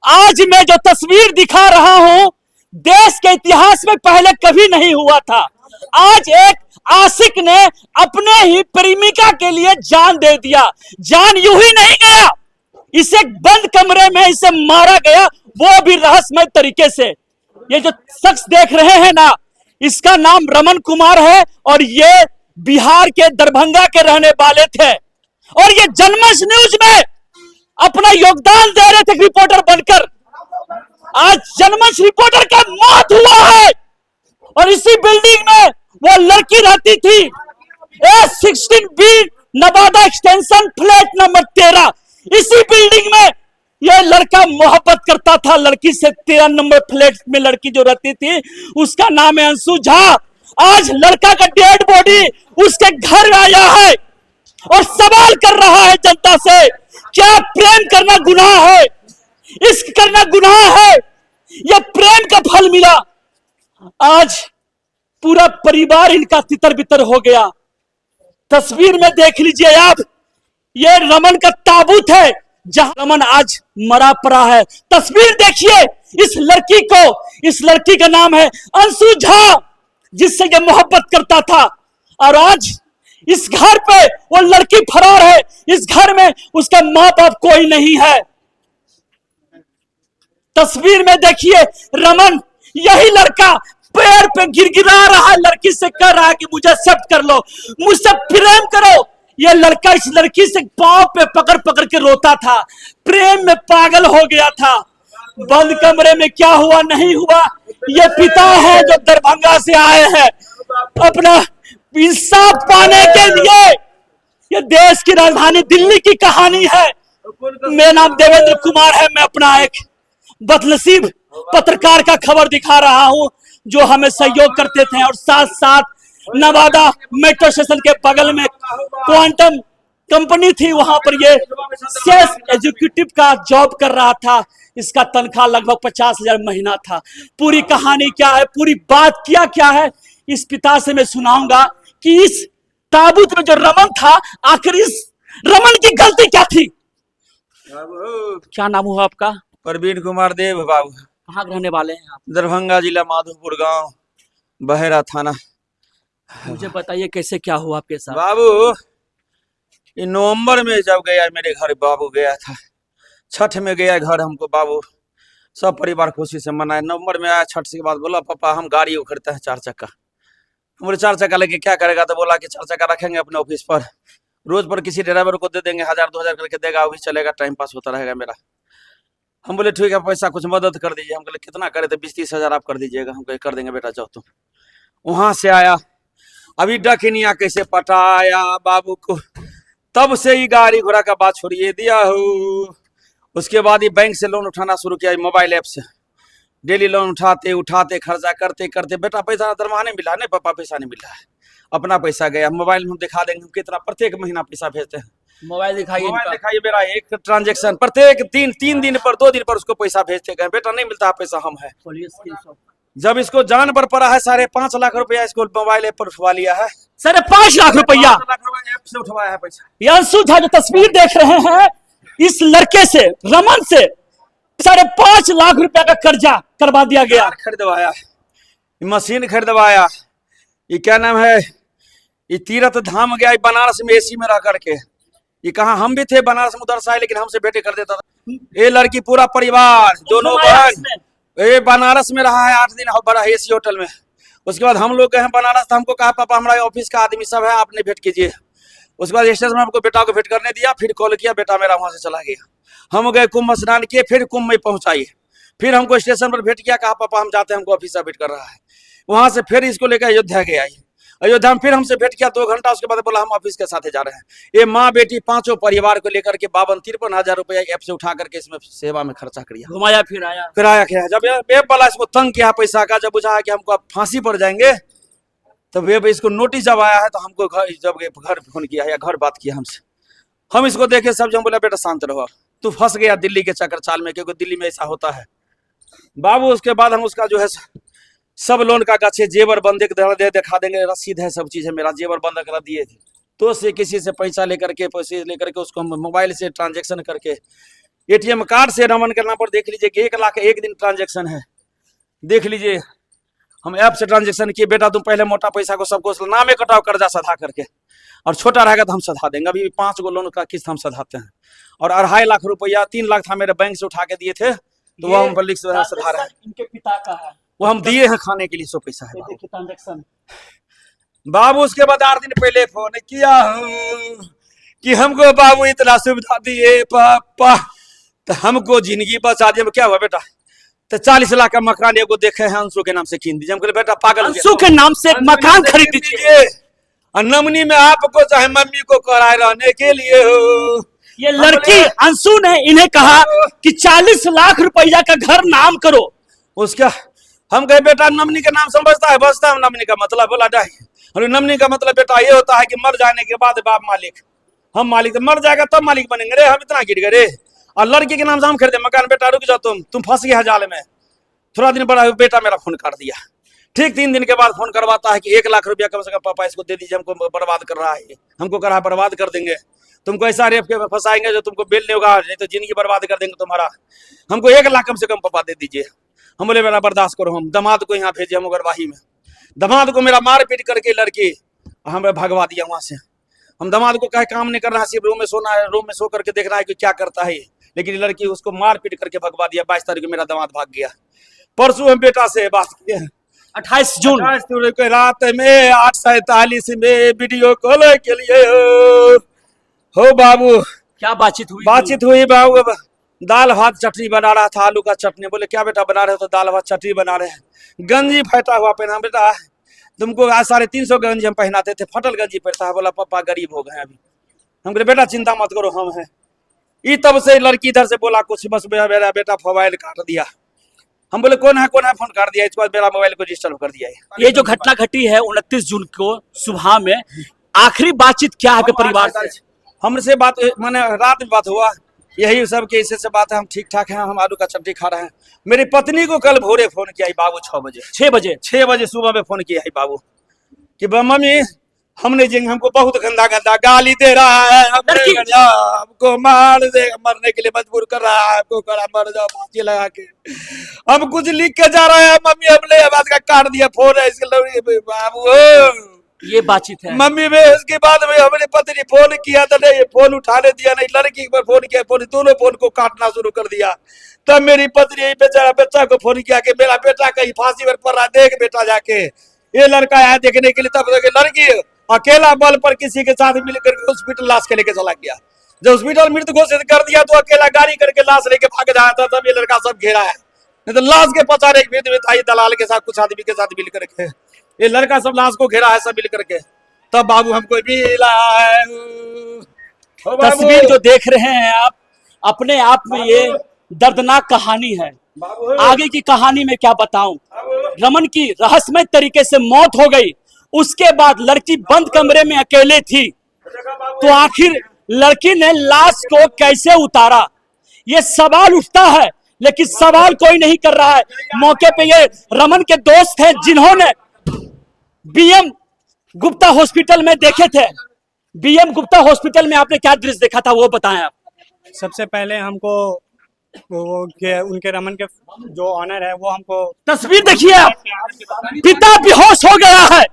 आज मैं जो तस्वीर दिखा रहा हूं, देश के इतिहास में पहले कभी नहीं हुआ था। आज एक आशिक ने अपने ही प्रेमिका के लिए जान दे दिया। जान यूं ही नहीं गया, इसे बंद कमरे में इसे मारा गया, वो भी रहस्यमय तरीके से। ये जो शख्स देख रहे हैं ना, इसका नाम रमन कुमार है और ये बिहार के दरभंगा के रहने वाले थे और ये जनमंच न्यूज में अपना योगदान दे रहे थे रिपोर्टर बनकर। आज जनमंच रिपोर्टर का मौत हुआ है और इसी बिल्डिंग में वो लड़की रहती थी, A16B Nawada extension flat number 13। इसी बिल्डिंग में यह लड़का मोहब्बत करता था लड़की से। 13 नंबर फ्लैट में लड़की जो रहती थी उसका नाम है अंशु झा। आज लड़का का डेड बॉडी उसके घर आया है और सवाल कर रहा है जनता से, क्या प्रेम करना गुनाह है? इश्क करना गुनाह है? यह प्रेम का फल मिला। आज पूरा परिवार इनका तितर बितर हो गया। तस्वीर में देख लीजिए आप, ये रमन का ताबूत है जहां रमन आज मरा पड़ा है। तस्वीर देखिए इस लड़की को, इस लड़की का नाम है अंशु झा, जिससे ये मोहब्बत करता था। और आज इस घर पे वो लड़की फरार है। इस घर में उसका मां बाप कोई नहीं है। तस्वीर में देखिए रमन, यही लड़का पैर पे गिड़गिड़ा रहा है, लड़की से कह रहा है कि मुझे एक्सेप्ट कर लो, मुझसे प्रेम करो। यह लड़का इस लड़की से पांव पे पकड़ पकड़ के रोता था, प्रेम में पागल हो गया था। बंद कमरे में क्या हुआ नहीं हुआ, ये पिता है जो दरभंगा से आए हैं अपना इंसाफ पाने के लिए। ये देश की राजधानी दिल्ली की कहानी है। मेरा नाम देवेंद्र कुमार है। मैं अपना एक बदनसीब पत्रकार का खबर दिखा रहा हूं जो हमें सहयोग करते थे और साथ साथ नवादा मेट्रो स्टेशन के बगल में क्वांटम कंपनी थी, वहां पर ये सेल्स एग्जीक्यूटिव का जॉब कर रहा था। इसका तनख्वाह लगभग 50,000 महीना था। पूरी कहानी क्या है, पूरी बात क्या है, इस पिता से मैं सुनाऊंगा कि इस ताबूत में जो रमन था, आखिर इस रमन की गलती क्या थी। क्या नाम हुआ आपका? प्रवीण कुमार देव बाबू। कहाँ रहने वाले हैं आप? दरभंगा जिला माधोपुर गांव, बहेरा थाना। मुझे बताइए कैसे क्या हुआ आपके साथ? बाबू नवंबर में जब गया मेरे घर, बाबू गया था छठ में गया घर हमको। बाबू सब परिवार खुशी से मनाए। नवंबर में आया, छठ के बाद बोला पापा हम गाड़ी खरीदते हैं 4 चक्का। हमारे 4 चक्का लेके क्या करेगा? तो बोला कि 4 चक्का रखेंगे अपने ऑफिस पर, रोज पर किसी ड्राइवर को दे देंगे, 1000-2000 करके देगा, वो भी चलेगा, टाइम पास होता रहेगा मेरा। हम बोले ठीक है, पैसा कुछ मदद कर दीजिए। हम बोले कितना करे? तो 20-30 हजार आप कर दीजिएगा। हम कहे कर देंगे बेटा, जाओ तुम। वहां से आया, अभी डकनिया कैसे पटाया बाबू को, तब से ही गाड़ी घोड़ा का बात छोड़िए दिया हो। उसके बाद ही बैंक से लोन उठाना शुरू किया, मोबाइल ऐप से डेली लोन उठाते उठाते खर्चा करते करते। बेटा पैसा दरमाहा नहीं मिला? नहीं पापा पैसा नहीं मिला है। अपना पैसा गया। मोबाइल में हम दिखा देंगे कितना प्रत्येक महीना पैसा भेजते हैं। मोबाइल दिखाइए। मोबाइल दिखाइए मेरा, एक ट्रांजेक्शन प्रत्येक 3 दिन पर 2 दिन पर उसको पैसा भेजते गए। बेटा नहीं मिलता पैसा, हम है। जब इसको जान पर पड़ा है, 5.5 लाख रुपया इसको मोबाइल ऐप पर उठवा लिया है। 5.5 लाख रुपया ऐप से उठवाया है पैसा। अंशु झा जो तस्वीर देख रहे हैं, इस लड़के से, रमन से 5.5 लाख रुपया का कर्जा करवा दिया गया। खरीदवाया, मशीन खरीदवाया। ये क्या नाम है, ये तीर्थ धाम गया बनारस में एसी में रह करके। ये कहा हम भी थे बनारस में, उधर से आए, लेकिन हमसे भेंटे कर देता था। ये लड़की पूरा परिवार दोनों बहन ये बनारस में रहा है 8 दिन बड़ा एसी होटल में। उसके बाद हम लोग गए हैं बनारस, तो हमको कहा पापा हमारा ऑफिस का आदमी सब है, आपने भेंट कीजिए। उसके बाद स्टेशन में हमको बेटा को भेंट करने दिया, फिर कॉल किया, बेटा मेरा वहां से चला गया। हम गए कुंभ स्नान किए, फिर कुंभ में पहुंचाइए। फिर हमको स्टेशन पर भेंट किया, कहा पापा हम जाते हैं, हमको ऑफिस से भेंट कर रहा है। वहां से फिर इसको लेकर अयोध्या गया। अयोध्या में फिर हमसे भेंट किया 2 घंटा। उसके बाद बोला हम ऑफिस के साथ जा रहे हैं। ये माँ बेटी पांचों परिवार को लेकर के 52-53 हजार रुपया ऐप से उठा करके इसमें सेवा में खर्चा कर दिया। घुमाया फिराया किया। जब वेब वाला इसको तंग किया पैसा का, जब बुझा कि हमको फांसी पर जाएंगे, तो वेब इसको नोटिस जब आया है, तो हमको घर फोन किया या घर बात किया हमसे। हम इसको देखे सब, जब बोला बेटा शांत रहो, तू फंस गया दिल्ली के चक्कर चाल में, क्योंकि दिल्ली में ऐसा होता है बाबू। उसके बाद हम उसका जो है सब लोन का गाछे जेवर बंधक दिखा देंगे, रसीद है, सब चीज है मेरा, जेवर बंधक कर दिए थे। तो से किसी से पैसा लेकर के उसको मोबाइल से ट्रांजेक्शन करके एटीएम कार्ड से रमन के नाम पर देख लीजिए कि 1 लाख एक दिन ट्रांजेक्शन है। देख लीजिए, हम ऐप से ट्रांजेक्शन किए। बेटा तुम पहले मोटा पैसा को सबको नामे कटाओ कर्जा सधा करके, और छोटा रहेगा तो हम सधा देंगे। अभी 5 गो लोन का किस्त हम सधाते हैं, और 2.5 लाख रुपया 3 लाख था मेरे बैंक से उठा के दिए थे, तो वो हम पब्लिक से सधा रहे हैं। इनके पिता का है, वो हम दिए हैं खाने के लिए, सो पैसा है। देखिए ट्रांजेक्शन। बाबू उसके बाद 8 दिन पहले फोन किया कि हमको बाबू इतना सुविधा दिए पापा, तो हमको जिंदगी बचा दिए। क्या हुआ बेटा? तो 40 लाख का मकान एगो देखे हैं अंशु के नाम से कीन दीजिए। हम कहले बेटा पागल हो गया? अंशु के नाम से एक मकान खरीद दीजिए। और नमनी में आपको चाहे मम्मी को कराए रहने के लिए हो। ये लड़की अंशु ने इन्हें कहा कि 40 लाख रुपया का घर नाम करो। उसका हम कहे बेटा नमनी के नाम समझता है, बसता है नमनी का मतलब। बोला जाए और नमनी का मतलब बेटा ये होता है कि मर जाने के बाद बाप मालिक, हम मालिक। तो मर जाएगा तब मालिक बनेंगे रे, हम इतना गिर गए रे। और लड़की के नाम से हम खरीदे मकान। बेटा रुक जाओ, तुम फंस गए जाल में। थोड़ा दिन बड़ा बेटा मेरा फोन काट दिया। ठीक 3 दिन के बाद फोन करवाता है कि 1 लाख रुपया कम से कम पापा इसको दे दीजिए, हमको बर्बाद कर रहा है। हमको कर रहा है बर्बाद कर देंगे, तुमको ऐसा रेप के फंसाएंगे जो तुमको बेल नहीं होगा, नहीं तो जिंदगी बर्बाद कर देंगे तुम्हारा। हमको 1 लाख कम से कम पापा दे दीजिए। हम बोले मेरा बर्दाश्त करो। हम दामाद को यहाँ भेजे, हम उग्रवाही में। दामाद को मेरा मार पीट करके लड़की हमें भगवा दिया वहां से। हम दामाद को कहे काम नहीं करना, सिर्फ रूम में सोना है, रूम में सो करके देखना है कि क्या करता है। लेकिन लड़की उसको मार पीट करके भगवा दिया। 22 तारीख को मेरा दामाद भाग गया। परसों हम बेटा से बात किए, 28 जून को रात में 8:47 में वीडियो कॉल के लिए हो बाबू। क्या बातचीत हुई? बातचीत हुई बाबू। दाल भात चटनी बना रहा था, आलू का चटनी। बोले क्या बेटा बना रहे हो? तो दाल भात चटनी बना रहे हैं। गंजी फटा हुआ पहना। बेटा तुमको आज 350 गंजी हम पहनाते थे, फटल गंजी पहनता है। बोला पापा गरीब हो गए अभी। हम बोले बेटा चिंता मत करो, हम हैं। ये तब से लड़की इधर से बोला कुछ, बस मेरा बेटा मोबाइल काट दिया। हम बोले कौन है फोन काट दिया। इसके बाद मेरा मोबाइल को डिस्टर्ब कर दिया है। ये जो घटना घटी है 29 जून को सुबह में, आखिरी बातचीत क्या है परिवार से? हमसे बात मैंने रात में बात हुआ, यही सब के इससे बात है। हम ठीक ठाक हैं, हम आलू का चटनी खा रहे हैं। मेरी पत्नी को कल भोरे फोन किया है बाबू 6 बजे सुबह में फोन किया है बाबू कि मम्मी हमने हमको बहुत गंदा गाली दे रहा है, हमको मार दे, मरने के लिए मजबूर कर रहा है। हमको करा मर जाओ फांसी लगा के। हम कुछ लिख के जा रहे हैं, मम्मी हमने बात का काट दिया फोन है इसके बाबू। ये बातचीत है मम्मी में। उसके बाद में हमने पत्नी फोन किया तो नहीं, फोन उठाने दिया नहीं। लड़की पर फोन किया, फोन दोनों फोन को काटना शुरू कर दिया। तब मेरी पत्नी बेचारा बच्चा को फोन किया कि मेरा बेटा कहीं फांसी पर पड़ रहा, देख बेटा जाके। ये लड़का आया देखने के लिए। तब लड़की अकेला बल पर किसी के साथ मिलकर के हॉस्पिटल लाश के लेके चला गया। जब हॉस्पिटल मृत घोषित कर दिया तो अकेला गाड़ी करके लाश लेके भाग जाया था। तब ये लड़का सब घेरा है, नहीं तो लाश के पचाने के था दलाल के साथ, कुछ आदमी के साथ मिल करके। ये लड़का सब लाश को घेरा है सब मिल करके। तब बाबू हमको मिला है। तस्वीर जो देख रहे हैं आप, अपने आप में ये दर्दनाक कहानी है। आगे की कहानी में क्या बताऊं। रमन की रहस्यमय तरीके से मौत हो गई। उसके बाद लड़की बंद कमरे में अकेले थी, तो आखिर लड़की ने लाश को कैसे उतारा, ये सवाल उठता है। लेकिन सवाल कोई नहीं कर रहा है। मौके पे ये रमन के दोस्त हैं जिन्होंने बीएम गुप्ता हॉस्पिटल में देखे थे। बीएम गुप्ता हॉस्पिटल में आपने क्या दृश्य देखा था वो बताएं आप। सबसे पहले हमको उनके रमन के जो ऑनर है वो हमको तस्वीर देखिए आप, पिता बेहोश हो गया है।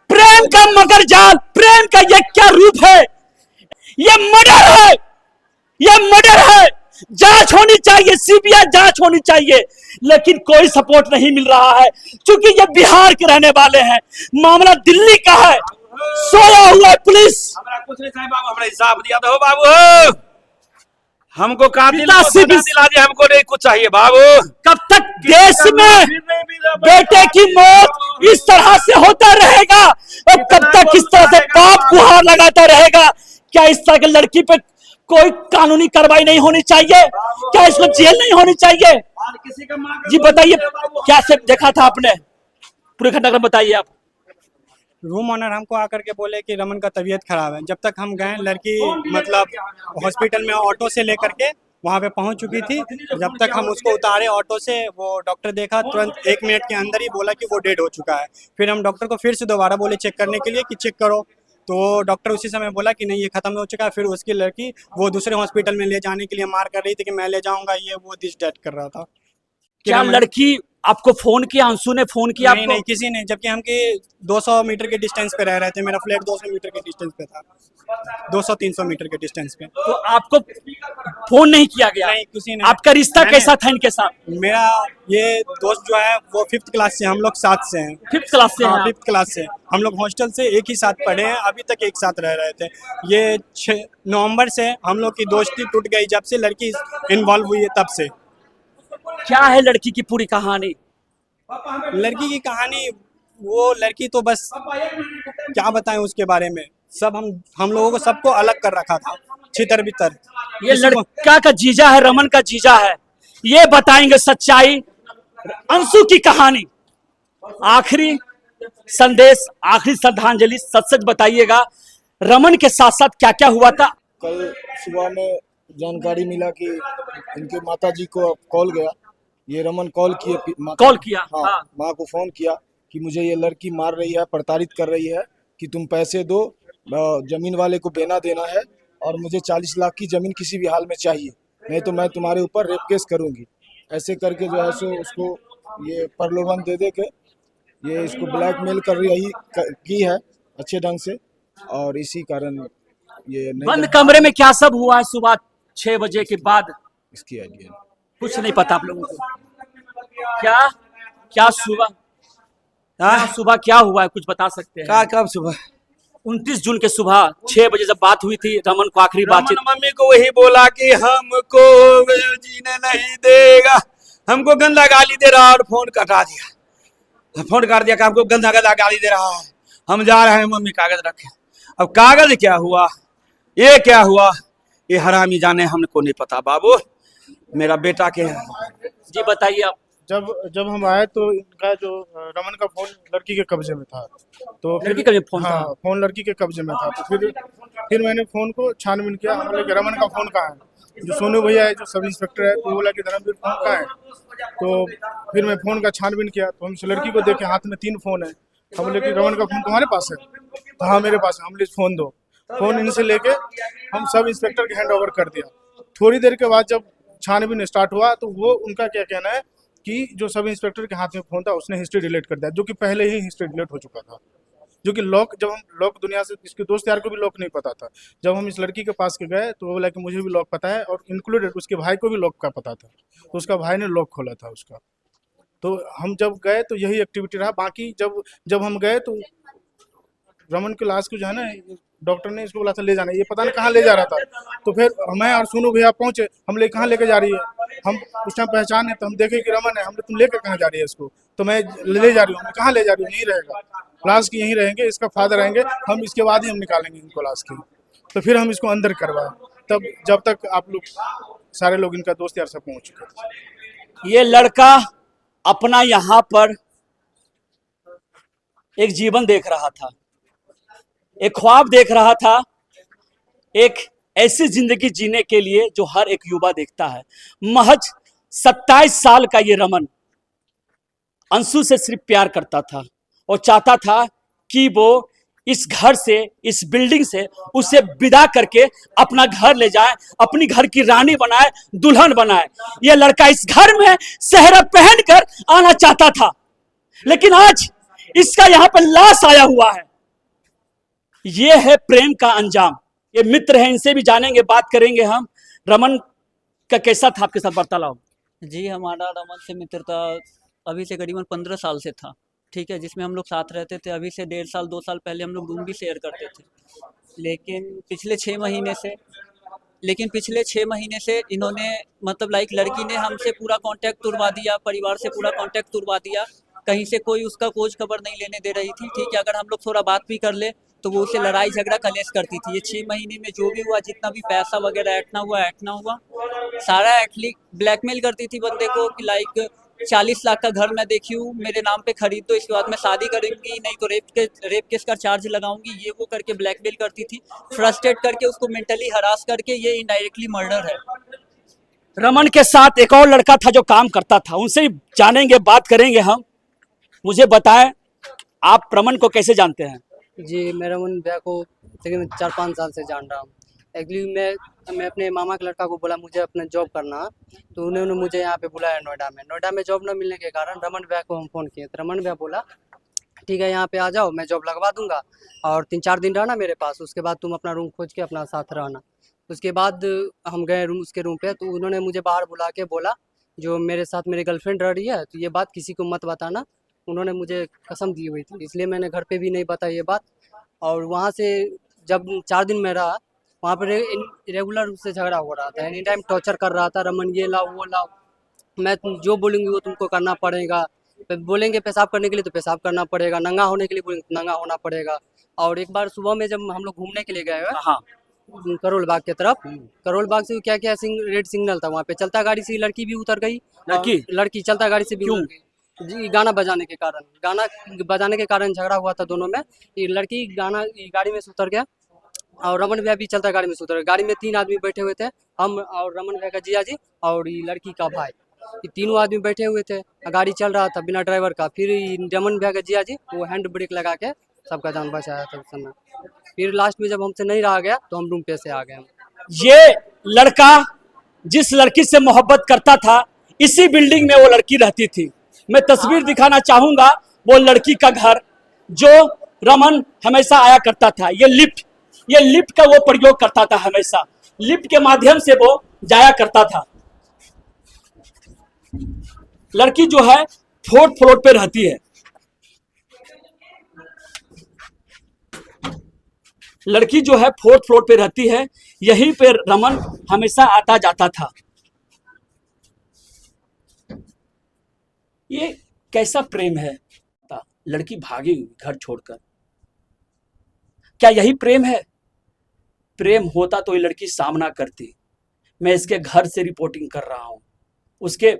प्रेम का मगर जाल, प्रेम का ये क्या रूप है। ये मर्डर है, ये मर्डर है। जांच होनी चाहिए, सीबीआई जांच होनी चाहिए, लेकिन कोई सपोर्ट नहीं मिल रहा है। क्योंकि ये बिहार के रहने वाले हैं, मामला दिल्ली का है। सोया हुआ है पुलिस। कुछ नहीं चाहिए बाबू, हमने हिसाब दिया था बाबू। हमको दिला दे, हमको नहीं कुछ चाहिए बाबू। कब तक देश में बेटे की मौत इस तरह से होता रहेगा, और कब तक इस तरह से बाप गुहार लगाता रहेगा? क्या इस तरह की लड़की पे कोई कानूनी कार्रवाई नहीं होनी चाहिए? क्या इसको जेल नहीं होनी चाहिए? जी बताइए, क्या से देखा था आपने पूरे घटना बताइए आप। रूम ऑनर हमको आकर के बोले कि रमन का तबीयत खराब है। जब तक हम गए, लड़की मतलब हॉस्पिटल में ऑटो से लेकर के वहाँ पे पहुँच चुकी थी। जब तक हम उसको उतारे ऑटो से, वो डॉक्टर देखा, तुरंत 1 मिनट के अंदर ही बोला कि वो डेड हो चुका है। फिर हम डॉक्टर को फिर से दोबारा बोले चेक करने के लिए कि चेक करो। तो डॉक्टर उसी समय बोला कि नहीं ये खत्म हो चुका है। फिर उसकी लड़की वो दूसरे हॉस्पिटल में ले जाने के लिए मार कर रही थी कि मैं ले जाऊंगा, ये वो दिस डेट कर रहा था। क्या लड़की आपको फोन किया, अंशु ने फोन किया नहीं आपको? नहीं, किसी ने, जबकि हम के 200 मीटर के डिस्टेंस पे रह रहे थे। मेरा फ्लैट 200 मीटर के डिस्टेंस पे था, 200-300 मीटर के डिस्टेंस पे। तो आपको फोन नहीं किया गया? नहीं, किसी ने। आपका रिश्ता कैसा था इनके साथ? मेरा ये दोस्त जो है वो 5th क्लास से, हम लोग साथ से हैं। 5th क्लास से? हाँ, हैं 5th क्लास से हम लोग हॉस्टल से एक ही साथ पढ़े हैं, अभी तक एक साथ रह रहे थे। ये 6 नवंबर से हम लोग की दोस्ती टूट गई, जब से लड़की इन्वॉल्व हुई है तब से। क्या है लड़की की पूरी कहानी? लड़की की कहानी, वो लड़की तो बस क्या बताएं उसके बारे में। सब हम लोगों को सबको अलग कर रखा था, छितर बितर। ये लड़का का जीजा है, रमन का जीजा है, ये बताएंगे सच्चाई, अंशु की कहानी। आखिरी संदेश, आखिरी श्रद्धांजलि, सच सच बताइएगा, रमन के साथ साथ क्या क्या हुआ था? कल सुबह में जानकारी मिला कि इनके माताजी को कॉल गया, ये रमन कॉल किए, कॉल किया? हाँ, माँ को फोन किया कि मुझे ये लड़की मार रही है, प्रताड़ित कर रही है, कि तुम पैसे दो, जमीन वाले को बेना देना है और मुझे 40 लाख की जमीन किसी भी हाल में चाहिए, नहीं तो मैं तुम्हारे ऊपर रेप केस करूंगी। ऐसे करके जो है सो उसको ये प्रलोभन दे के ये इसको ब्लैकमेल कर रही की है अच्छे ढंग से, और इसी कारण ये नहीं बंद कमरे में क्या सब हुआ है सुबह 6 बजे के बाद? इसकी आइडिया कुछ नहीं पता आप लोगों को? क्या क्या सुबह क्या हुआ है, कुछ बता सकते हैं? का कब सुबह? 29 जून के सुबह 6 बजे जब बात हुई थी रमन को आखिरी बातचीत। मम्मी को वही बोला कि हमको जीने नहीं देगा, हमको गंदा गाली दे रहा, और फोन कटा दिया। फोन काट दिया कि हमको गंदा गंदा गाली दे रहा है, हम जा रहे हैं मम्मी कागज रखे। अब कागज क्या हुआ, ये क्या हुआ, ये हरामी जाने, हमको नहीं पता बाबू, मेरा बेटा के। जी बताइए आप। जब हम आए तो इनका जो रमन का फोन लड़की के कब्जे में था, तो फिर लड़की का फोन था? हाँ, फोन लड़की के कब्जे में था। तो फिर मैंने फोन को छानबीन किया, हम बोले कि रमन का फोन कहाँ है। जो सोनू भैया है, जो सब इंस्पेक्टर है, तो बोला कि धर्मवीर फोन कहाँ है। तो फिर मैं फोन का छानबीन किया, तो हम लड़की को देखे हाथ में 3 फोन है। हम बोले कि रमन का फोन तुम्हारे पास है? तो हाँ मेरे पास है। हम बोले फोन दो। फोन इनसे लेके हम सब इंस्पेक्टर के हैंड ओवर कर दिया। थोड़ी देर के बाद जब छानबीन स्टार्ट हुआ, तो वो उनका क्या कहना है कि जो सब इंस्पेक्टर के हाथ में फोन था उसने हिस्ट्री डिलीट कर दिया, जो कि पहले ही हिस्ट्री डिलीट हो चुका था। जो कि लॉक, जब हम लॉक दुनिया से, इसके दोस्त यार को भी लॉक नहीं पता था। जब हम इस लड़की के पास के गए तो वो बोला कि मुझे भी लॉक पता है, और इंक्लूडेड उसके भाई को भी लॉक का पता था, तो उसका भाई ने लॉक खोला था उसका। तो हम जब गए तो यही एक्टिविटी रहा। बाकी जब हम गए तो रमन की लाश को जो है ना, डॉक्टर ने इसको बोला था ले जाना, ये पता नहीं कहाँ ले जा रहा था। तो फिर मैं और सोनू भैया पहुंचे, हम ले कहाँ लेके जा रही है, हम उस टाइम पहचान है, तो हम देखे कि रमन है। हमने तुम लेकर कहाँ जा रही है इसको, तो मैं ले जा रही हूँ। कहाँ ले जा रही हूँ? यहीं रहेगा, लाश की यहीं रहेंगे, इसका फादर रहेंगे, हम इसके बाद ही हम निकालेंगे इनको लाश की। तो फिर हम इसको अंदर करवाए, तब जब तक आप लोग सारे लोग, इनका दोस्त यार सब पहुंच चुके थे। ये लड़का अपना यहाँ पर एक जीवन देख रहा था, एक ख्वाब देख रहा था, एक ऐसी जिंदगी जीने के लिए जो हर एक युवा देखता है। महज 27 साल का ये रमन अंशु से सिर्फ प्यार करता था और चाहता था कि वो इस घर से, इस बिल्डिंग से उसे विदा करके अपना घर ले जाए, अपनी घर की रानी बनाए, दुल्हन बनाए। यह लड़का इस घर में सेहरा पहनकर आना चाहता था, लेकिन आज इसका यहाँ पर लाश आया हुआ है। ये है प्रेम का अंजाम। ये मित्र हैं, इनसे भी जानेंगे, बात करेंगे हम। रमन का कैसा था आपके साथ वार्तालाप? जी, हमारा रमन से मित्रता अभी से करीबन 15 साल से था, ठीक है, जिसमें हम लोग साथ रहते थे। अभी से 1.5 साल 2 साल पहले हम लोग रूम भी शेयर करते थे, लेकिन पिछले 6 महीने से इन्होंने, मतलब लाइक लड़की ने हमसे पूरा कांटेक्ट तुड़वा दिया, परिवार से पूरा कांटेक्ट तुड़वा दिया। कहीं से कोई उसका खोज खबर नहीं लेने दे रही थी, ठीक है। अगर हम लोग थोड़ा बात भी कर ले तो वो उसे लड़ाई झगड़ा कलेश करती थी। ये 6 महीने में जो भी हुआ, जितना भी पैसा वगैरह ऐठना हुआ, सारा एटली ब्लैकमेल करती थी बंदे को कि लाइक 40 लाख का घर मैं देखी हूँ, मेरे नाम पे खरीद दो, इसके बाद मैं शादी करूंगी, नहीं तो रेप केस का चार्ज लगाऊंगी, ये वो करके ब्लैकमेल करती थी। फ्रस्ट्रेट करके उसको मेंटली हरास करके ये इनडायरेक्टली मर्डर है। रमन के साथ एक और लड़का था जो काम करता था, उनसे जानेंगे, बात करेंगे हम। मुझे बताएं, आप रमन को कैसे जानते हैं? जी, मैं रमन भैया को तकरीबन 4-5 साल से जान रहा हूँ। एक्चुअली मैं अपने मामा के लड़का को बोला मुझे अपना जॉब करना है, तो उन्होंने मुझे यहाँ पे बुलाया नोएडा में। नोएडा में जॉब न मिलने के कारण रमन भैया को हम फ़ोन किए, तो रमन भैया बोला ठीक है यहाँ पे आ जाओ, मैं जॉब लगवा दूंगा और 3-4 दिन रहना मेरे पास, उसके बाद तुम अपना रूम खोज के अपना साथ रहना। उसके बाद हम गए उसके रूम पे, तो उन्होंने मुझे बाहर बुला के बोला जो मेरे साथ मेरी गर्लफ्रेंड रह रही है, तो ये बात किसी को मत बताना। उन्होंने मुझे कसम दी हुई थी, इसलिए मैंने घर पे भी नहीं बताई ये बात। और वहाँ से जब 4 दिन में रहा, वहाँ पर रेगुलर रूप से झगड़ा हो रहा था, एनी टाइम टॉर्चर कर रहा था, रमन ये लाओ वो लाओ, मैं तुम जो बोलूँगी वो तुमको करना पड़ेगा। बोलेंगे पेशाब करने के लिए तो पेशाब करना पड़ेगा, नंगा होने के लिए बोलेंगे तो नंगा होना पड़ेगा। और एक बार सुबह में जब हम लोग घूमने के लिए गए हुए हाँ करोल बाग की तरफ, करोल बाग से क्या क्या रेड सिग्नल था, वहाँ पे चलता गाड़ी से लड़की भी उतर गई। लड़की चलता गाड़ी से भी उतर गई जी, गाना बजाने के कारण झगड़ा हुआ था दोनों में। ये लड़की गाड़ी में से उतर गया और रमन भैया भी चलता गाड़ी में से उतर गया। गाड़ी में 3 आदमी बैठे हुए थे, हम और रमन भैया का जिया जी और ये लड़की का भाई, ये तीनों आदमी बैठे हुए थे। गाड़ी चल रहा था बिना ड्राइवर का। फिर रमन भैया का जिया जी वो हैंड ब्रेक लगा के सबका जान बचाया था उस समय। फिर लास्ट में जब हमसे नहीं रहा गया तो हम रूम पे से आ गए। ये लड़का जिस लड़की से मोहब्बत करता था, इसी बिल्डिंग में वो लड़की रहती थी। मैं तस्वीर दिखाना चाहूंगा वो लड़की का घर, जो रमन हमेशा आया करता था। ये लिफ्ट का वो प्रयोग करता था, हमेशा लिफ्ट के माध्यम से वो जाया करता था। लड़की जो है 4th फ्लोर पे रहती है। लड़की जो है 4th फ्लोर पे रहती है, यहीं पे रमन हमेशा आता जाता था। ये कैसा प्रेम है? लड़की भागी घर छोड़कर, क्या यही प्रेम है? प्रेम होता तो ये लड़की सामना करती। मैं इसके घर से रिपोर्टिंग कर रहा हूं, उसके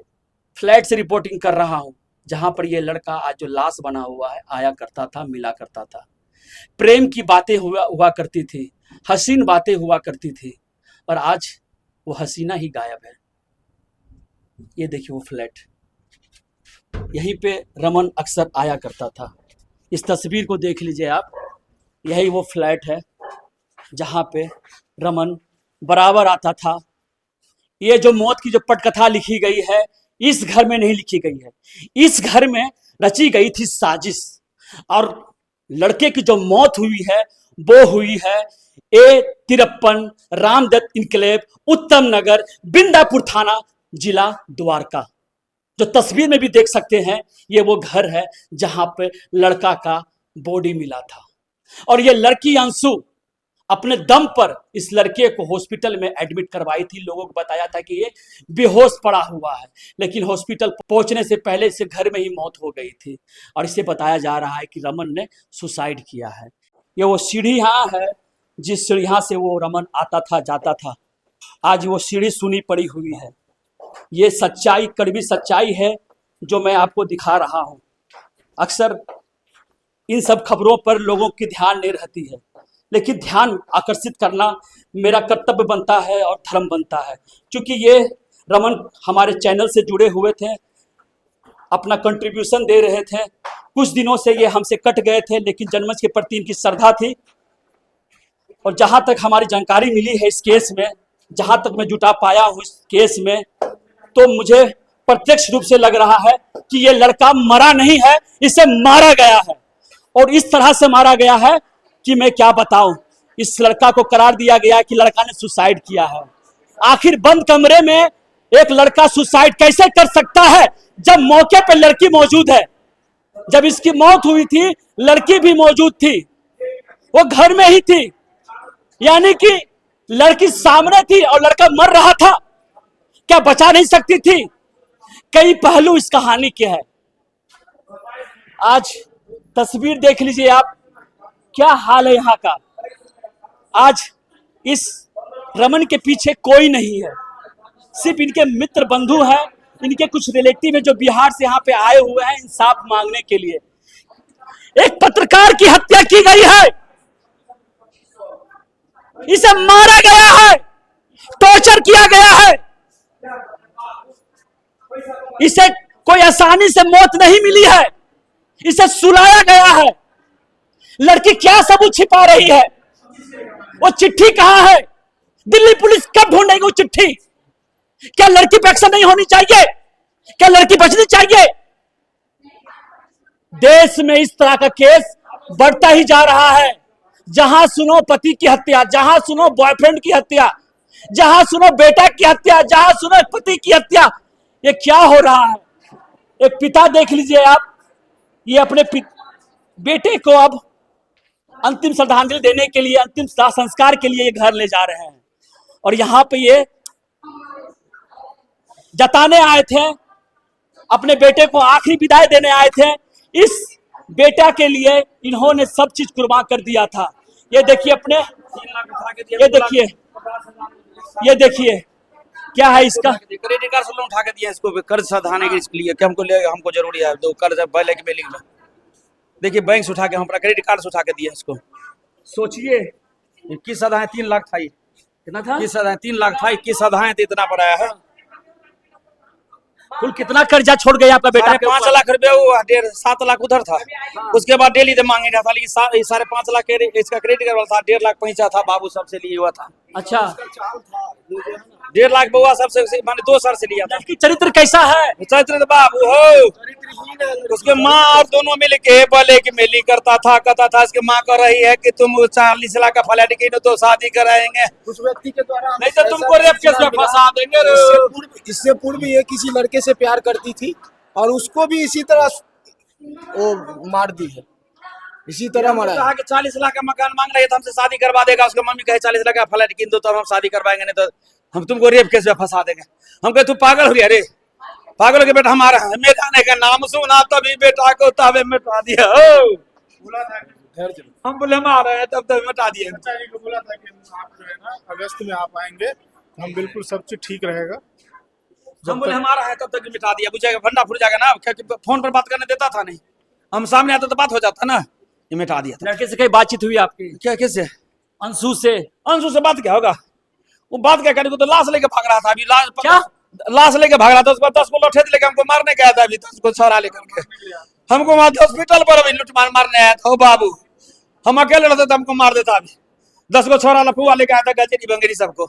फ्लैट से रिपोर्टिंग कर रहा हूं, जहां पर ये लड़का आज जो लाश बना हुआ है आया करता था, मिला करता था। प्रेम की बातें हुआ करती थी, हसीन बातें हुआ करती थी, और आज वो हसीना ही गायब है। ये देखिए वो फ्लैट, यहीं पे रमन अक्सर आया करता था। इस तस्वीर को देख लीजिए आप, यही वो फ्लैट है जहां पे रमन बराबर आता था। ये जो मौत की जो पटकथा लिखी गई है, इस घर में नहीं लिखी गई है, इस घर में रची गई थी साजिश। और लड़के की जो मौत हुई है वो हुई है A53 रामदत्त इनक्लेव, उत्तम नगर, बिंदापुर थाना, जिला द्वारका। जो तस्वीर में भी देख सकते हैं, ये वो घर है जहां पे लड़का का बॉडी मिला था। और ये लड़की अंशु अपने दम पर इस लड़के को हॉस्पिटल में एडमिट करवाई थी। लोगों को बताया था कि ये बेहोश पड़ा हुआ है, लेकिन हॉस्पिटल पहुंचने से पहले इसे घर में ही मौत हो गई थी। और इसे बताया जा रहा है कि रमन ने सुसाइड किया है। ये वो सीढ़ी यहाँ है जिस सीढ़ी से वो रमन आता था जाता था। आज वो सीढ़ी सुनी पड़ी हुई है। ये सच्चाई, कड़वी सच्चाई है जो मैं आपको दिखा रहा हूँ। अक्सर इन सब खबरों पर लोगों की ध्यान नहीं रहती है, लेकिन ध्यान आकर्षित करना मेरा कर्तव्य बनता है और धर्म बनता है। क्योंकि ये रमन हमारे चैनल से जुड़े हुए थे, अपना कंट्रीब्यूशन दे रहे थे। कुछ दिनों से ये हमसे कट गए थे, लेकिन जनमंच के प्रति इनकी श्रद्धा थी। और जहां तक हमारी जानकारी मिली है इस केस में, जहां तक मैं जुटा पाया हूँ इस केस में, तो मुझे प्रत्यक्ष रूप से लग रहा है कि ये लड़का मरा नहीं है, इसे मारा गया है। और इस तरह से मारा गया है कि मैं क्या बताऊं। इस लड़का को करार दिया गया कि लड़का ने सुसाइड किया है। आखिर बंद कमरे में एक लड़का सुसाइड कैसे कर सकता है जब मौके पर लड़की मौजूद है? जब इसकी मौत हुई थी लड़की भी मौजूद थी, वो घर में ही थी, यानी कि लड़की सामने थी और लड़का मर रहा था। क्या बचा नहीं सकती थी? कई पहलू इस कहानी के हैं। आज तस्वीर देख लीजिए आप, क्या हाल है यहाँ का। आज इस रमन के पीछे कोई नहीं है, सिर्फ इनके मित्र बंधु हैं, इनके कुछ रिलेटिव हैं जो बिहार से यहाँ पे आए हुए हैं इंसाफ मांगने के लिए। एक पत्रकार की हत्या की गई है, इसे मारा गया है, टॉर्चर किया गया है, इसे कोई आसानी से मौत नहीं मिली है, इसे सुलाया गया है। लड़की क्या सबूत छिपा रही है? वो चिट्ठी कहां है? दिल्ली पुलिस कब ढूंढेगी वो चिट्ठी? क्या लड़की पे एक्शन नहीं होनी चाहिए? क्या लड़की बचनी चाहिए? देश में इस तरह का केस बढ़ता ही जा रहा है। जहां सुनो पति की हत्या, जहां सुनो बॉयफ्रेंड की हत्या, जहां सुनो बेटा की हत्या, जहां सुनो पति की हत्या। ये क्या हो रहा है? एक पिता देख लीजिए आप, ये अपने बेटे को अब अंतिम श्रद्धांजलि देने के लिए, अंतिम संस्कार के लिए ये घर ले जा रहे हैं, और यहां पे ये जताने आए थे, अपने बेटे को आखिरी विदाई देने आए थे। इस बेटा के लिए इन्होंने सब चीज कुर्बान कर दिया था। ये देखिए अपने, ये देखिए क्या है इसका, क्रेडिट कार्ड से लोन उठा के दिया इसको कर्ज सधाने के लिए कि हमको जरूरी है, दो कर्ज पहले के लिख लो। देखिए बैंक से उठा के, हम अपना क्रेडिट कार्ड से उठा के दिया इसको। सोचिए 21 सधाएं 3 लाख था। कितना था? 21 सधाएं 3 लाख था। 21 सधाएं तो इतना पड़ा है। कुल कितना कर्जा छोड़ गया आपका बेटा? 5 लाख रुपया हुआ, 7 लाख उधर था। उसके बाद डेली तो मांगे रहा था, लेकिन 5.5 लाख इसका क्रेडिट कार्ड था, 1.5 लाख पैसा था, बाबू सबसे लिए हुआ था। अच्छा, 1.5 लाख बउआ सबसे माने 2 साल से लिया था। लड़की चरित्र कैसा है? चरित्र तो बाबू हो, उसके माँ और दोनों मिल के बोले कि मेली करता था, कहता था इसकी माँ कर रही है कि तुम 40 लाख का फ्लैट की तो शादी कराएंगे, उस व्यक्ति के द्वारा नहीं तो तुमको रेप केस में फंसा देंगे। इससे पूर्व ये किसी लड़के से प्यार करती थी और उसको भी इसी तरह वो मार दी है, इसी तरह मारा है। कहा कि 40 लाख का मकान मांग रही है तो हमसे शादी करवा देगा। उसके मम्मी कहे 40 लाख का फ्लैट कीन दो तो हम शादी करवाएंगे, नहीं तो हम तुमको रेप केस में फंसा देंगे। हम कहे तू पागल हो गया रे, पागल हो गया बेटा, हमारा मिटाने का नाम सुना तभी बेटा को तबे मिटा दिया। बोला था कि हम बोले मारा है तब तक मिटा दिया। बच्चा जी को बोला था कि आप जो है ना अगस्त में आप आएंगे, हम बिल्कुल सब चीज ठीक रहेगा। हम बोले हमारा है तब तक मिटा दिया। बुझेगा भंडा फूट जाएगा ना, क्योंकि फोन पर बात करने देता था नहीं, हम सामने आता तो बात हो जाता ना, ये मिटा दिया था। लड़के से कहीं बातचीत हुई आपकी? क्या किससे? अंशु से। अंशु से बात क्या होगा? वो बात क्या करेगा? तो लाश लेके भाग रहा था अभी। क्या? लाश लेके भाग रहा था, उसको 10 को लौटे लेके हमको मारने गया था अभी, 10 को छोरा लेकर के हमको वहां हॉस्पिटल पर अभी लुट मारने आया था। ओ बाबू, हम अकेले रहते तो हमको मार देता अभी। 10 को छोरा लफुआ लेके आया था, गजरी बंगेरी सबको।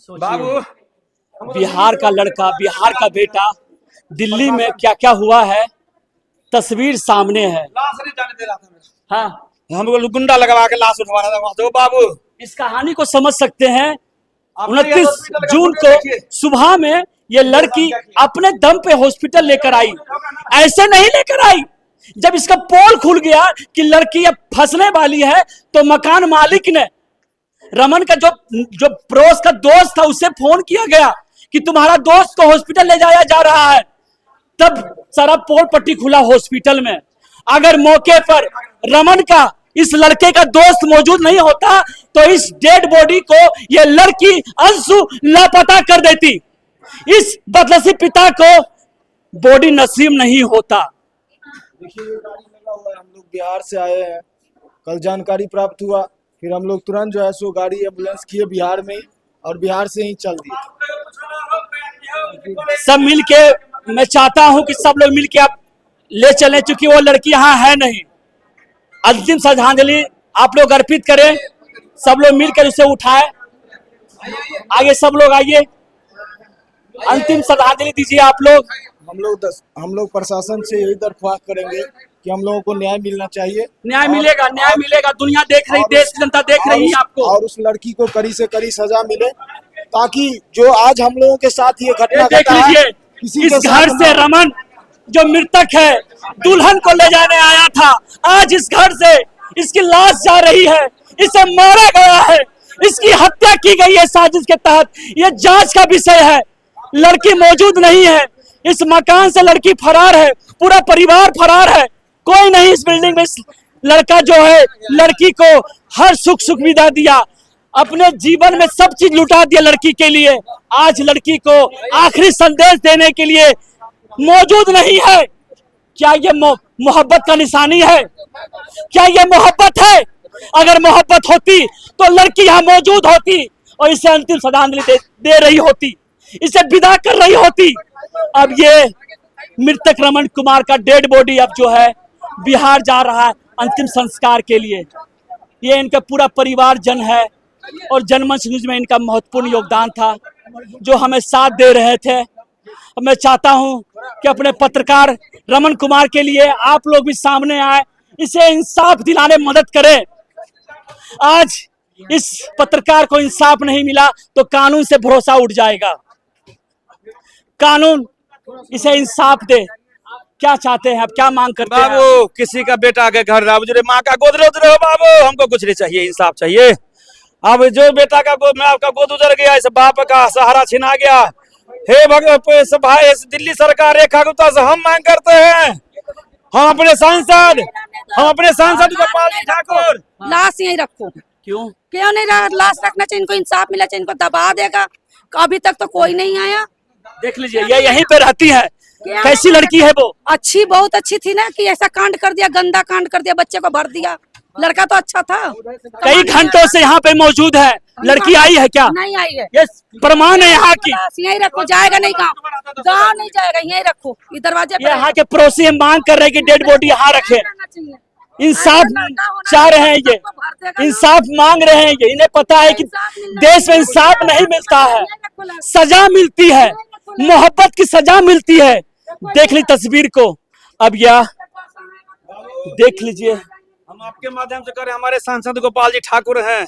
बाबू, बिहार का लड़का, बिहार का बेटा, दिल्ली में क्या क्या हुआ है तस्वीर सामने है। लाश नहीं जाने दे रहा था मेरा। हाँ, हमको गुंडा लगवा के लाश उठवा रहा था वहां से। ओ बाबू, इस कहानी को समझ सकते हैं। आप 29 हॉस्पिटल का जून फोटो को देखिए। सुबह में ये लड़की अपने दम पे हॉस्पिटल लेकर आई। ऐसे नहीं लेकर आई। जब इसका पोल खुल गया कि लड़की अब फंसने वाली है, तो मकान मालिक ने, रमन का जो पड़ोस का दोस्त था, उससे फोन किया गया कि तुम्हारा दोस्त को हॉस्पिटल ले जाया जा रहा है। तब सारा पोल पट्टी खुला हॉस्पिटल में। अगर मौके पर रमन का, इस लड़के का दोस्त मौजूद नहीं होता तो इस डेड बॉडी को ये लड़की अंशु लापता कर देती। इस बदनसीब पिता को बॉडी नसीब नहीं होता। देखिए ये गाड़ी लगा हुआ है, हम लोग बिहार से आए हैं, कल जानकारी प्राप्त हुआ, फिर हम लोग तुरंत जो है सो गाड़ी एम्बुलेंस किए बिहार में, और बिहार से ही चल दिए। सब मिलके, मैं चाहता हूं कि सब लोग मिलके आप ले चलें, चूंकि वो लड़की यहाँ है नहीं। अंतिम श्रद्धांजलि आप लोग अर्पित करें, सब लोग मिलकर उसे उठाए। आगे सब लोग आइए, अंतिम श्रद्धांजलि दीजिए आप लोग। हम लोग प्रशासन से यही दरख्वास्त करेंगे कि हम लोगों को न्याय मिलना चाहिए। न्याय मिलेगा, न्याय मिलेगा। दुनिया देख रही, देश की जनता देख रही है आपको। और उस लड़की को कड़ी से कड़ी सजा मिले, ताकि जो आज हम लोगों के साथ ये घटना देख घटा है, लीजिए, किसी इस के साथ घर से रमन जो मृतक है, दुल्हन को ले जाने आया था, आज इस घर से इसकी लाश जा रही है। इसे मारा गया है, इसकी हत्या की गई है साजिश के तहत। यह जांच का विषय है। लड़की मौजूद नहीं है, इस मकान से लड़की फरार है, पूरा परिवार फरार है, कोई नहीं इस बिल्डिंग में। इस लड़का जो है लड़की को हर सुख सुविधा दिया, अपने जीवन में सब चीज लुटा दिया लड़की के लिए। आज लड़की को आखिरी संदेश देने के लिए मौजूद नहीं है। क्या ये मोहब्बत का निशानी है? क्या ये मोहब्बत है? अगर मोहब्बत होती तो लड़की यहाँ मौजूद होती और इसे अंतिम श्रद्धांजलि दे रही होती, इसे विदा कर रही होती। अब ये मृतक रमन कुमार का डेड बॉडी अब जो है बिहार जा रहा है। अंतिम संस्कार के लिए। ये इनका पूरा परिवार जन है और जनमंच न्यूज में इनका महत्वपूर्ण योगदान था, जो हमें साथ दे रहे थे। मैं चाहता हूं कि अपने पत्रकार रमन कुमार के लिए आप लोग भी सामने आए, इसे इंसाफ दिलाने में मदद करें। आज इस पत्रकार को इंसाफ नहीं मिला तो कानून से भरोसा उठ जाएगा। कानून इसे इंसाफ दे। क्या चाहते हैं आप, क्या मांग करते हैं? बाबू किसी का बेटा के घर राबुजरे माँ का गोद उजरे हो बाबू, हमको कुछ नहीं चाहिए, इंसाफ चाहिए। अब जो बेटा का गोद में आपका गोद उजर गया, इस बाप का सहारा छिना गया, हे भगवान भाई, इस दिल्ली सरकार रेखा गुप्ता से हम मांग करते हैं, हम अपने सांसद गोपाल जी ठाकुर लाश यहीं रखो। क्यों क्यों नहीं लाश रखना चाहिए? इनको इंसाफ मिला चाहिए, इनको दबा देगा। अभी तक तो कोई नहीं आया। देख लीजिए, ये यहीं पे रहती है। कैसी लड़की है वो? अच्छी, बहुत अच्छी थी ना, कि ऐसा कांड कर दिया, गंदा कांड कर दिया, बच्चे को भर दिया। लड़का तो अच्छा था। कई घंटों से यहाँ पे मौजूद है। लड़की आई है क्या? नहीं आई है। ये प्रमाण है यहाँ की। यहीं रखो, जाएगा नहीं गाँव नहीं जाएगा, यहीं रखो, ये दरवाजे पे। यहाँ के पड़ोसी मांग कर रहे हैं कि डेड बॉडी यहाँ रखे। इंसाफ चाह रहे हैं, ये इंसाफ मांग रहे हैं। ये इन्हें पता है कि देश में इंसाफ नहीं मिलता है, सजा मिलती है, मोहब्बत की सजा मिलती है। देख ली तस्वीर को। अब यह देख लीजिए, हम आपके माध्यम से करें, हमारे सांसद गोपाल जी ठाकुर हैं,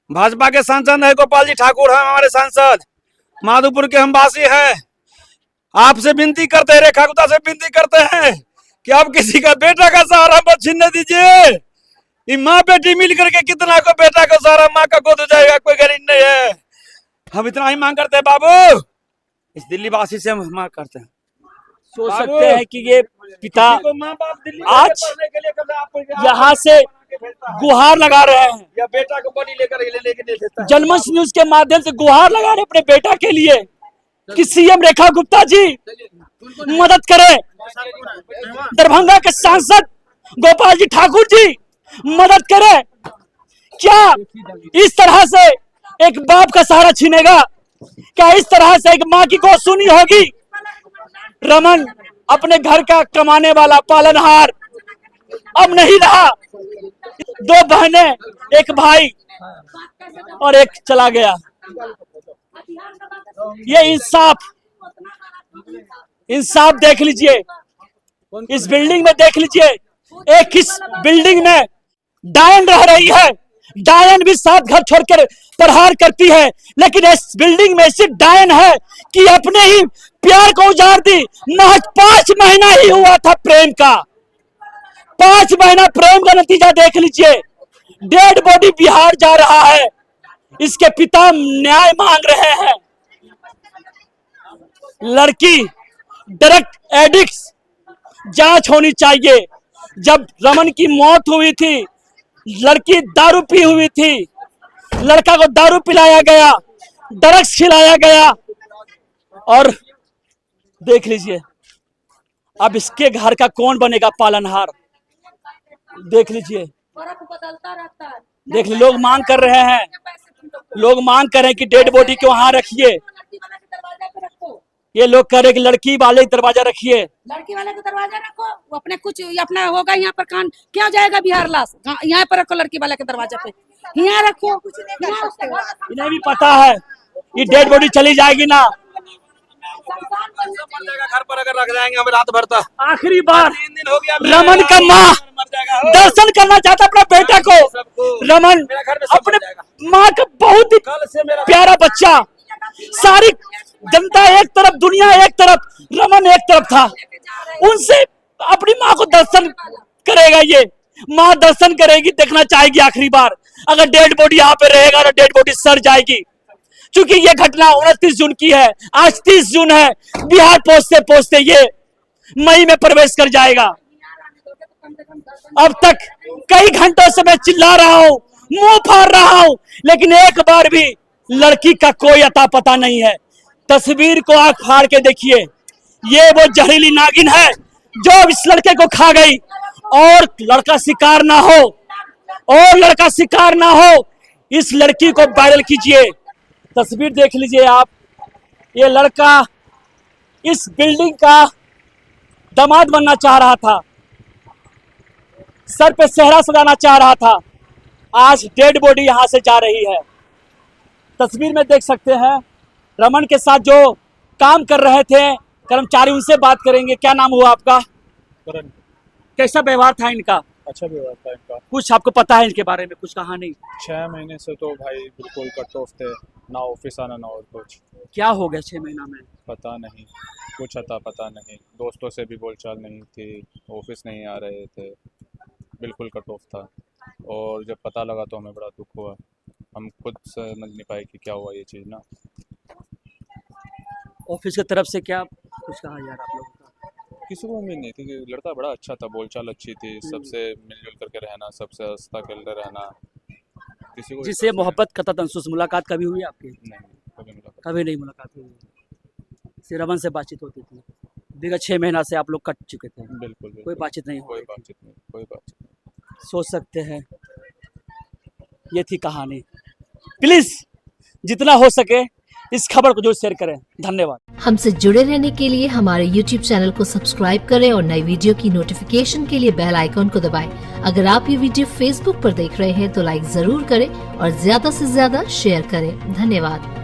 भाजपा के सांसद है गोपाल जी ठाकुर हैं हमारे सांसद, माधोपुर के हम वासी हैं। आपसे विनती करते हैं, रेखा गुप्ता से विनती करते हैं कि आप किसी का बेटा का सहारा मत छीनने दीजिए। ये माँ बेटी मिल करके कितना को बेटा का सहारा, माँ का गोद जाएगा, कोई गरीब नहीं है। हम इतना ही मांग करते हैं बाबू, इस दिल्ली वासी से हम मांग करते हैं। सोच सकते हैं कि ये पिता माँ बाप दिल्ली आज यहाँ से गुहार लगा रहे हैं, या बेटा को बड़ी लेकर जनमंच न्यूज के माध्यम से गुहार लगा रहे अपने बेटा के लिए कि सीएम रेखा गुप्ता जी मदद करें, दरभंगा के सांसद गोपाल जी ठाकुर जी मदद करें। क्या इस तरह से एक बाप का सहारा छीनेगा? क्या इस तरह से एक माँ की गोद सुनी होगी? रमन अपने घर का कमाने वाला पालनहार अब नहीं रहा। 2 बहनें, एक भाई और एक चला गया। ये इंसाफ देख लीजिए, इस बिल्डिंग में देख लीजिए, एक इस बिल्डिंग में डायन रह रही है। डायन भी साथ घर छोड़कर प्रहार करती है, लेकिन इस बिल्डिंग में ऐसी डायन है कि अपने ही प्यार को उजाड़ दी। महज 5 महीना ही हुआ था प्रेम का, 5 महीना प्रेम का नतीजा देख लीजिए। डेड बॉडी बिहार जा रहा है, इसके पिता न्याय मांग रहे हैं। लड़की डायरेक्ट एडिक्ट जांच होनी चाहिए। जब रमन की मौत हुई थी, लड़की दारू पी हुई थी, लड़का को दारू पिलाया गया, ड्रग्स खिलाया गया, और देख लीजिए अब इसके घर का कौन बनेगा पालनहार? देख लीजिए, देख लीजिए, लोग मांग कर रहे हैं, लोग मांग कर रहे हैं कि डेड बॉडी को वहां रखिए। ये लोग कह रहे हैं कि लड़की वाले दरवाजा रखिए। लड़की वाले का दरवाजा रखो, वो अपने कुछ अपना होगा यहाँ पर कान, क्या जाएगा बिहार लाश? यहाँ पर रखो, लड़की वाले के दरवाजे पे यहाँ रखो। इन्हें भी पता है ये डेड बॉडी चली जाएगी ना, घर पर अगर रख जाएंगे हमें रात भर तक। आखिरी बार 3 दिन हो गया, रमन का माँ दर्शन करना चाहता अपने बेटे को। रमन अपने माँ का बहुत ही प्यारा बच्चा, सारी जनता एक तरफ, दुनिया एक तरफ, रमन एक तरफ था। उनसे अपनी माँ को दर्शन करेगा, ये माँ दर्शन करेगी, देखना चाहेगी आखिरी बार। अगर डेड बॉडी यहाँ पे रहेगा तो डेड बॉडी सड़ जाएगी। क्योंकि ये घटना 29 जून की है, आज 30 जून है। बिहार पहुंचते पहुंचते ये मई में प्रवेश कर जाएगा। अब तक कई घंटों से मैं चिल्ला रहा हूं, मुंह फाड़ रहा हूं, लेकिन एक बार भी लड़की का कोई अता पता नहीं है। तस्वीर को आंख फाड़ के देखिए, ये वो जहरीली नागिन है जो इस लड़के को खा गई। और लड़का शिकार ना हो, और लड़का शिकार ना हो, इस लड़की को वायरल कीजिए। तस्वीर देख लीजिए आप, ये लड़का इस बिल्डिंग का दामाद बनना चाह रहा था। सर पे सेहरा सजाना चाह रहा था, आज डेड बॉडी यहां से जा रही है। तस्वीर में देख सकते हैं रमन के साथ जो काम कर रहे थे कर्मचारी, उनसे बात करेंगे। क्या नाम हुआ आपका? करण। कैसा व्यवहार था इनका? अच्छा व्यवहार था इनका। कुछ आपको पता है इनके बारे में? कुछ कहानी? 6 महीने से तो भाई बिल्कुल कट ऑफ थे, ना ऑफिस आना ना और कुछ। क्या हो गया 6 महीना में? पता नहीं, कुछ अता पता नहीं, दोस्तों से भी बोलचाल नहीं थी, ऑफिस नहीं आ रहे थे, बिल्कुल कट ऑफ था। और जब पता लगा तो हमें बड़ा दुख हुआ, हम खुद समझ नहीं पाए कि क्या हुआ ये चीज़ ना। ऑफिस की तरफ से क्या कुछ कहा जा रहा आप लोगों का? किसी को उम्मीद नहीं थी कि लड़का बड़ा अच्छा था, बोलचाल अच्छी थी, सबसे मिलजुल करके रहना, सबसे हंसता खेलते रहना। किसी को जिससे मोहब्बत का तंसुस मुलाकात कभी हुई आपकी? नहीं, कभी मुलाकात। कभी नहीं मुलाकात हुई। सिर्फ रमन से बातचीत होती थी। विगत 6 महीना से आप लोग कट चुके थे। बिल्कुल कोई बातचीत नहीं कोई हुई। बातचीत नहीं, कोई बातचीत नहीं। सोच सकते हैं ये थी कहानी। प्लीज जितना हो सके इस खबर को जरूर शेयर करें। धन्यवाद। हमसे जुड़े रहने के लिए हमारे YouTube चैनल को सब्सक्राइब करें और नई वीडियो की नोटिफिकेशन के लिए बेल आइकॉन को दबाएं। अगर आप ये वीडियो Facebook पर देख रहे हैं तो लाइक जरूर करें और ज्यादा से ज्यादा शेयर करें। धन्यवाद।